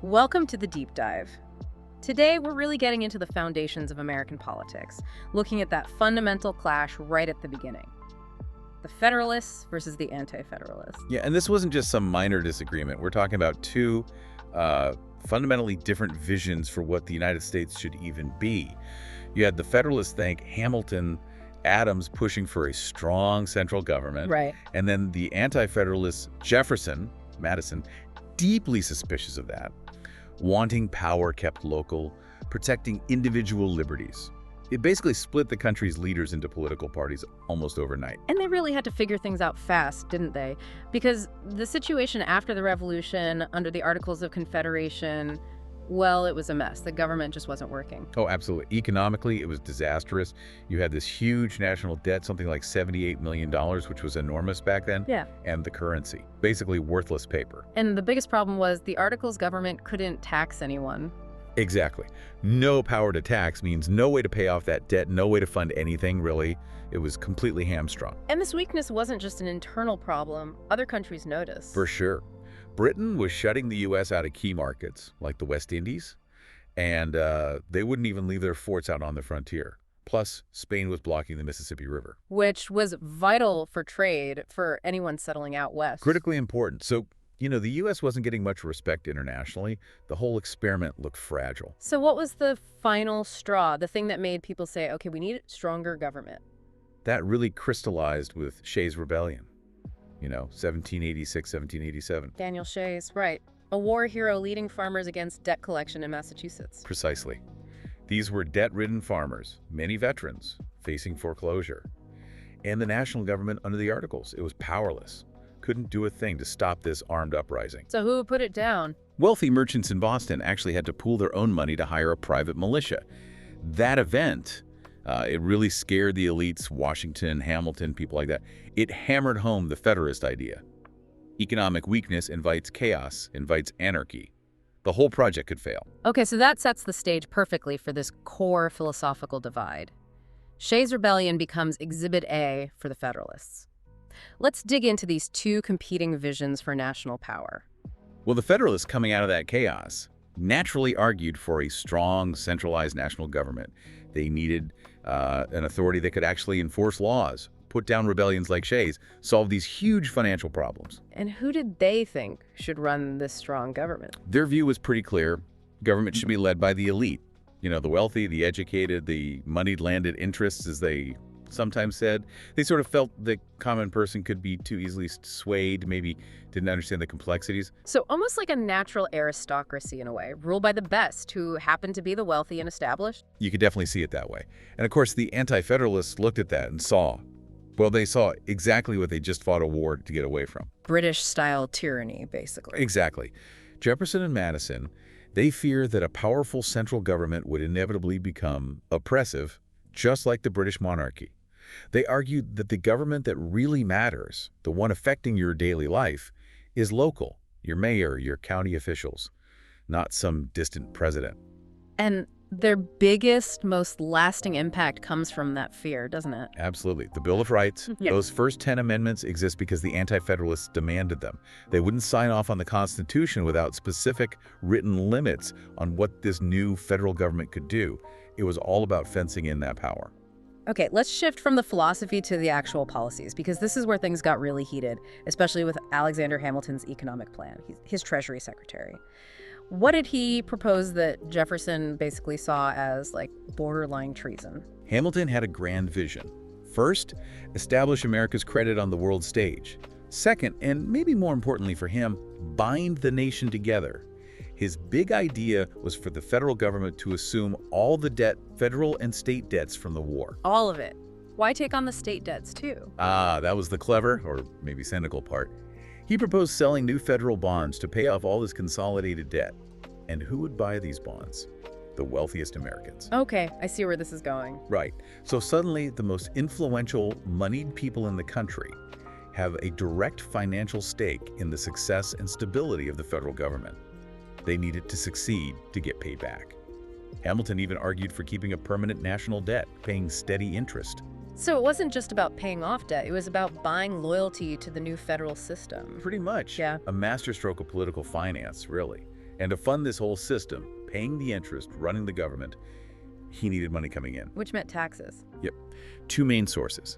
Welcome to the Deep Dive. Today, we're really getting into the foundations of American politics, looking at that fundamental clash right at the beginning. The Federalists versus the Anti-Federalists. Yeah, and this wasn't just some minor disagreement. We're talking about two fundamentally different visions for what the United States should even be. You had the Federalists think Hamilton, Adams pushing for a strong central government. Right. And then the Anti-Federalists, Jefferson, Madison, deeply suspicious of that, wanting power kept local, protecting individual liberties. It basically split the country's leaders into political parties almost overnight. And they really had to figure things out fast, didn't they? Because the situation after the Revolution, under the Articles of Confederation, well, it was a mess. The government just wasn't working. Oh, absolutely. Economically, it was disastrous. You had this huge national debt, something like $78 million, which was enormous back then. Yeah. And the currency, basically worthless paper. And the biggest problem was the Articles government couldn't tax anyone. Exactly. No power to tax means no way to pay off that debt, no way to fund anything, really. It was completely hamstrung. And this weakness wasn't just an internal problem. Other countries noticed. For sure. Britain was shutting the U.S. out of key markets, like the West Indies, and they wouldn't even leave their forts out on the frontier. Plus, Spain was blocking the Mississippi River. Which was vital for trade for anyone settling out west. Critically important. So, the U.S. wasn't getting much respect internationally. The whole experiment looked fragile. So what was the final straw, the thing that made people say, okay, we need a stronger government? That really crystallized with Shays' Rebellion. 1786, 1787. Daniel Shays, right. A war hero leading farmers against debt collection in Massachusetts. Precisely. These were debt-ridden farmers, many veterans, facing foreclosure. And the national government under the Articles, it was powerless. Couldn't do a thing to stop this armed uprising. So who put it down? Wealthy merchants in Boston actually had to pool their own money to hire a private militia. That event, it really scared the elites, Washington, Hamilton, people like that. It hammered home the Federalist idea. Economic weakness invites chaos, invites anarchy. The whole project could fail. Okay, so that sets the stage perfectly for this core philosophical divide. Shays' Rebellion becomes Exhibit A for the Federalists. Let's dig into these two competing visions for national power. Well, the Federalists, coming out of that chaos, naturally argued for a strong, centralized national government. They needed an authority that could actually enforce laws, put down rebellions like Shays, solve these huge financial problems. And who did they think should run this strong government? Their view was pretty clear. Government should be led by the elite. The wealthy, the educated, the moneyed landed interests, as they sometimes said. They sort of felt the common person could be too easily swayed, maybe didn't understand the complexities. So almost like a natural aristocracy in a way, ruled by the best, who happen to be the wealthy and established. You could definitely see it that way. And of course, the Anti-Federalists looked at that and saw exactly what they just fought a war to get away from. British-style tyranny, basically. Exactly. Jefferson and Madison, they fear that a powerful central government would inevitably become oppressive, just like the British monarchy. They argued that the government that really matters, the one affecting your daily life, is local, your mayor, your county officials, not some distant president. And their biggest, most lasting impact comes from that fear, doesn't it? Absolutely. The Bill of Rights, Yeah. Those first 10 amendments exist because the Anti-Federalists demanded them. They wouldn't sign off on the Constitution without specific written limits on what this new federal government could do. It was all about fencing in that power. Okay, let's shift from the philosophy to the actual policies, because this is where things got really heated, especially with Alexander Hamilton's economic plan, his Treasury Secretary. What did he propose that Jefferson basically saw as, borderline treason? Hamilton had a grand vision. First, establish America's credit on the world stage. Second, and maybe more importantly for him, bind the nation together. His big idea was for the federal government to assume all the debt, federal and state debts from the war. All of it. Why take on the state debts, too? That was the clever, or maybe cynical part. He proposed selling new federal bonds to pay off all this consolidated debt. And who would buy these bonds? The wealthiest Americans. Okay, I see where this is going. Right. So suddenly, the most influential, moneyed people in the country have a direct financial stake in the success and stability of the federal government. They need it to succeed to get paid back. Hamilton even argued for keeping a permanent national debt, paying steady interest. So it wasn't just about paying off debt, it was about buying loyalty to the new federal system. Pretty much. Yeah. A masterstroke of political finance, really. And to fund this whole system, paying the interest, running the government, he needed money coming in. Which meant taxes. Yep. Two main sources.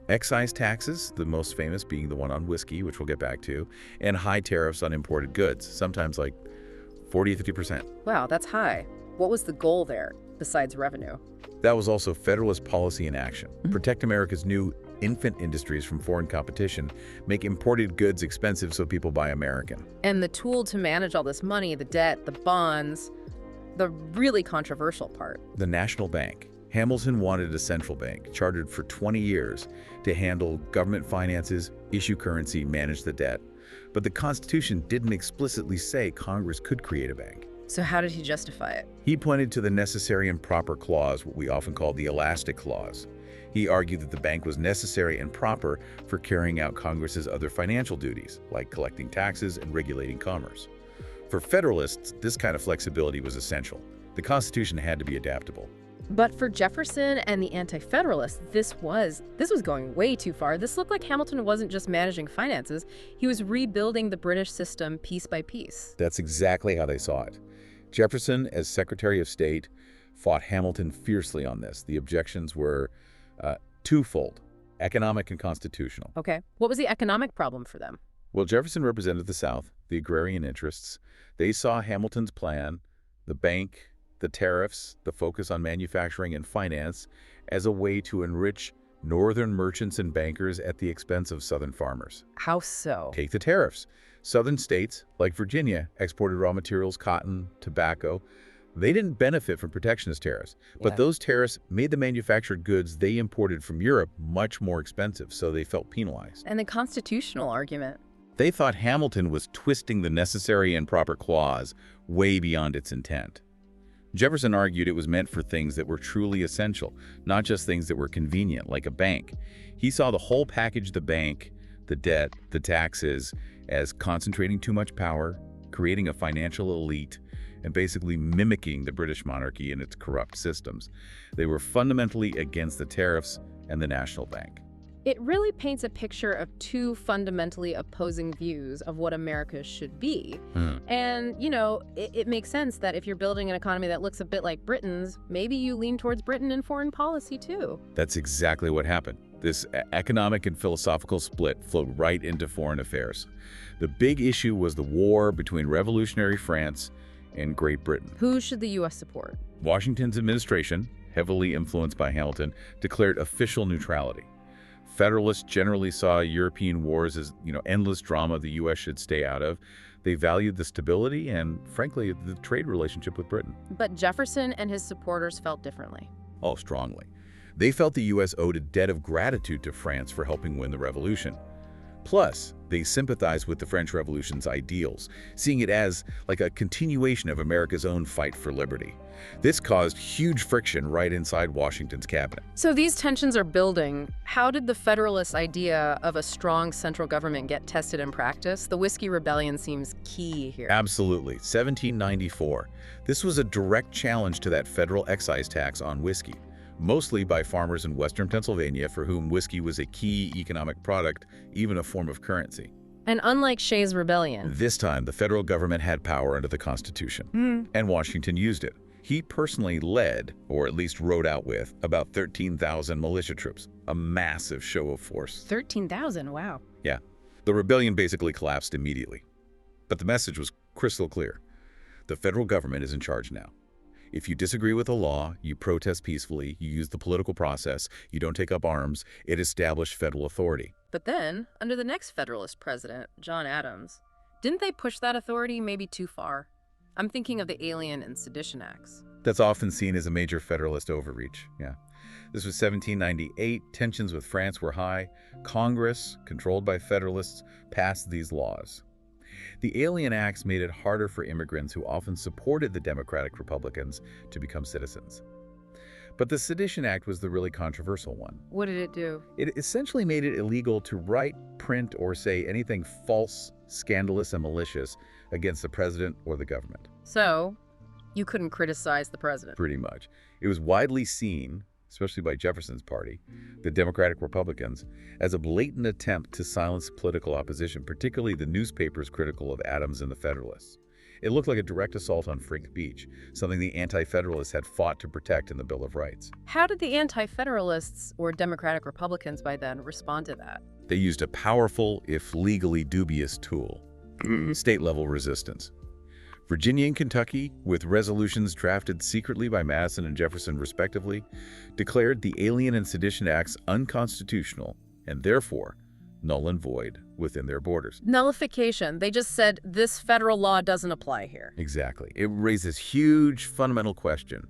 Excise taxes, the most famous being the one on whiskey, which we'll get back to, and high tariffs on imported goods, sometimes like 40 to 50%. Wow, that's high. What was the goal there, besides revenue? That was also Federalist policy in action. Protect America's new infant industries from foreign competition, make imported goods expensive so people buy American. And the tool to manage all this money, the debt, the bonds, the really controversial part. The national bank. Hamilton wanted a central bank, chartered for 20 years, to handle government finances, issue currency, manage the debt. But the Constitution didn't explicitly say Congress could create a bank. So how did he justify it? He pointed to the necessary and proper clause, what we often call the elastic clause. He argued that the bank was necessary and proper for carrying out Congress's other financial duties, like collecting taxes and regulating commerce. For Federalists, this kind of flexibility was essential. The Constitution had to be adaptable. But for Jefferson and the Anti-Federalists, this was going way too far. This looked like Hamilton wasn't just managing finances. He was rebuilding the British system piece by piece. That's exactly how they saw it. Jefferson, as Secretary of State, fought Hamilton fiercely on this. The objections were twofold: economic and constitutional. Okay. What was the economic problem for them? Well, Jefferson represented the South, the agrarian interests. They saw Hamilton's plan, the bank, the tariffs, the focus on manufacturing and finance, as a way to enrich Northern merchants and bankers at the expense of Southern farmers. How so? Take the tariffs. Southern states, like Virginia, exported raw materials, cotton, tobacco. They didn't benefit from protectionist tariffs, but those tariffs made the manufactured goods they imported from Europe much more expensive, so they felt penalized. And the constitutional argument? They thought Hamilton was twisting the necessary and proper clause way beyond its intent. Jefferson argued it was meant for things that were truly essential, not just things that were convenient, like a bank. He saw the whole package, the bank, the debt, the taxes, as concentrating too much power, creating a financial elite, and basically mimicking the British monarchy and its corrupt systems. They were fundamentally against the tariffs and the national bank. It really paints a picture of two fundamentally opposing views of what America should be. And, you know, it makes sense that if you're building an economy that looks a bit like Britain's, maybe you lean towards Britain in foreign policy too. That's exactly what happened. This economic and philosophical split flowed right into foreign affairs. The big issue was the war between revolutionary France and Great Britain. Who should the U.S. support? Washington's administration, heavily influenced by Hamilton, declared official neutrality. Federalists generally saw European wars as, endless drama the U.S. should stay out of. They valued the stability and, frankly, the trade relationship with Britain. But Jefferson and his supporters felt differently. Oh, strongly. They felt the U.S. owed a debt of gratitude to France for helping win the revolution. Plus, they sympathized with the French Revolution's ideals, seeing it as like a continuation of America's own fight for liberty. This caused huge friction right inside Washington's cabinet. So these tensions are building. How did the Federalist idea of a strong central government get tested in practice? The Whiskey Rebellion seems key here. Absolutely. 1794. This was a direct challenge to that federal excise tax on whiskey, mostly by farmers in western Pennsylvania for whom whiskey was a key economic product, even a form of currency. And unlike Shays' Rebellion, This time, the federal government had power under the Constitution, and Washington used it. He personally led, or at least rode out with, about 13,000 militia troops, a massive show of force. 13,000, wow. Yeah. The rebellion basically collapsed immediately. But the message was crystal clear. The federal government is in charge now. If you disagree with a law, you protest peacefully, you use the political process, you don't take up arms, it established federal authority. But then, under the next Federalist president, John Adams, didn't they push that authority maybe too far? I'm thinking of the Alien and Sedition Acts. That's often seen as a major Federalist overreach, yeah. This was 1798, tensions with France were high. Congress, controlled by Federalists, passed these laws. The Alien Acts made it harder for immigrants who often supported the Democratic Republicans to become citizens. But the Sedition Act was the really controversial one. What did it do? It essentially made it illegal to write, print, or say anything false, scandalous, and malicious against the president or the government. So, you couldn't criticize the president. Pretty much. It was widely seen, especially by Jefferson's party, the Democratic Republicans, as a blatant attempt to silence political opposition, particularly the newspapers critical of Adams and the Federalists. It looked like a direct assault on free speech, something the Anti-Federalists had fought to protect in the Bill of Rights. How did the Anti-Federalists, or Democratic Republicans by then, respond to that? They used a powerful, if legally dubious, tool: state-level resistance. Virginia and Kentucky, with resolutions drafted secretly by Madison and Jefferson respectively, declared the Alien and Sedition Acts unconstitutional and therefore null and void within their borders. Nullification. They just said this federal law doesn't apply here. Exactly. It raises huge fundamental question.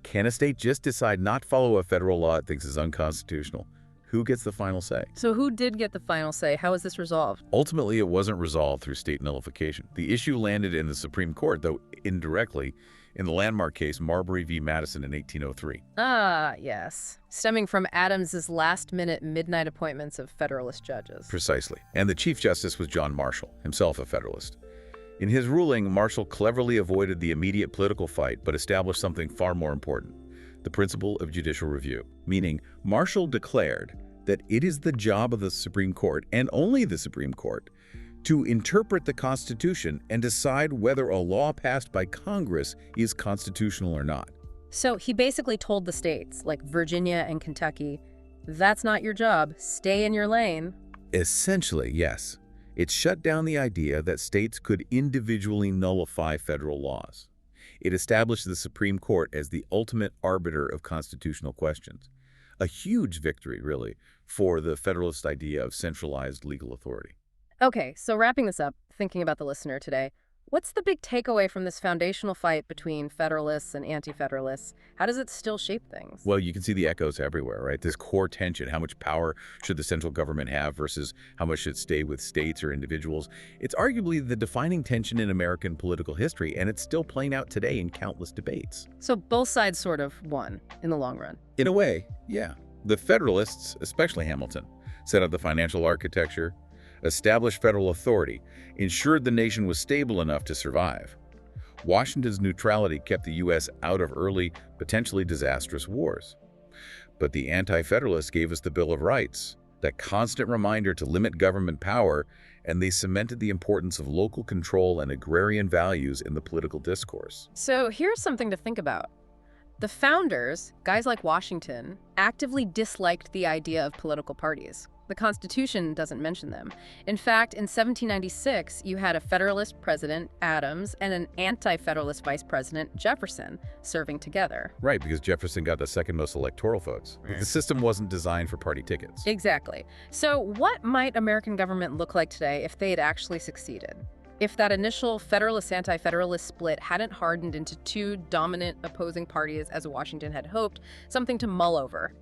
Can a state just decide not to follow a federal law it thinks is unconstitutional? Who gets the final say? So who did get the final say? How is this resolved? Ultimately, it wasn't resolved through state nullification. The issue landed in the Supreme Court, though indirectly, in the landmark case Marbury v. Madison in 1803. Ah, yes. Stemming from Adams's last-minute midnight appointments of Federalist judges. Precisely. And the Chief Justice was John Marshall, himself a Federalist. In his ruling, Marshall cleverly avoided the immediate political fight but established something far more important: the principle of judicial review. Meaning, Marshall declared that it is the job of the Supreme Court, and only the Supreme Court, to interpret the Constitution and decide whether a law passed by Congress is constitutional or not. So he basically told the states, like Virginia and Kentucky, that's not your job, stay in your lane. Essentially, yes. It shut down the idea that states could individually nullify federal laws. It established the Supreme Court as the ultimate arbiter of constitutional questions. A huge victory, really, for the Federalist idea of centralized legal authority. Okay, so wrapping this up, thinking about the listener today, what's the big takeaway from this foundational fight between Federalists and Anti-Federalists? How does it still shape things? Well, you can see the echoes everywhere, right? This core tension: how much power should the central government have versus how much should stay with states or individuals? It's arguably the defining tension in American political history, and it's still playing out today in countless debates. So both sides sort of won in the long run. In a way, yeah. The Federalists, especially Hamilton, set up the financial architecture, established federal authority, ensured the nation was stable enough to survive. Washington's neutrality kept the U.S. out of early, potentially disastrous wars. But the Anti-Federalists gave us the Bill of Rights, that constant reminder to limit government power, and they cemented the importance of local control and agrarian values in the political discourse. So here's something to think about. The founders, guys like Washington, actively disliked the idea of political parties. The Constitution doesn't mention them. In fact, in 1796, you had a Federalist president, Adams, and an Anti-Federalist vice president, Jefferson, serving together. Right, because Jefferson got the second most electoral votes. The system wasn't designed for party tickets. Exactly. So what might American government look like today if they had actually succeeded? If that initial Federalist-Anti-Federalist split hadn't hardened into two dominant opposing parties as Washington had hoped, something to mull over.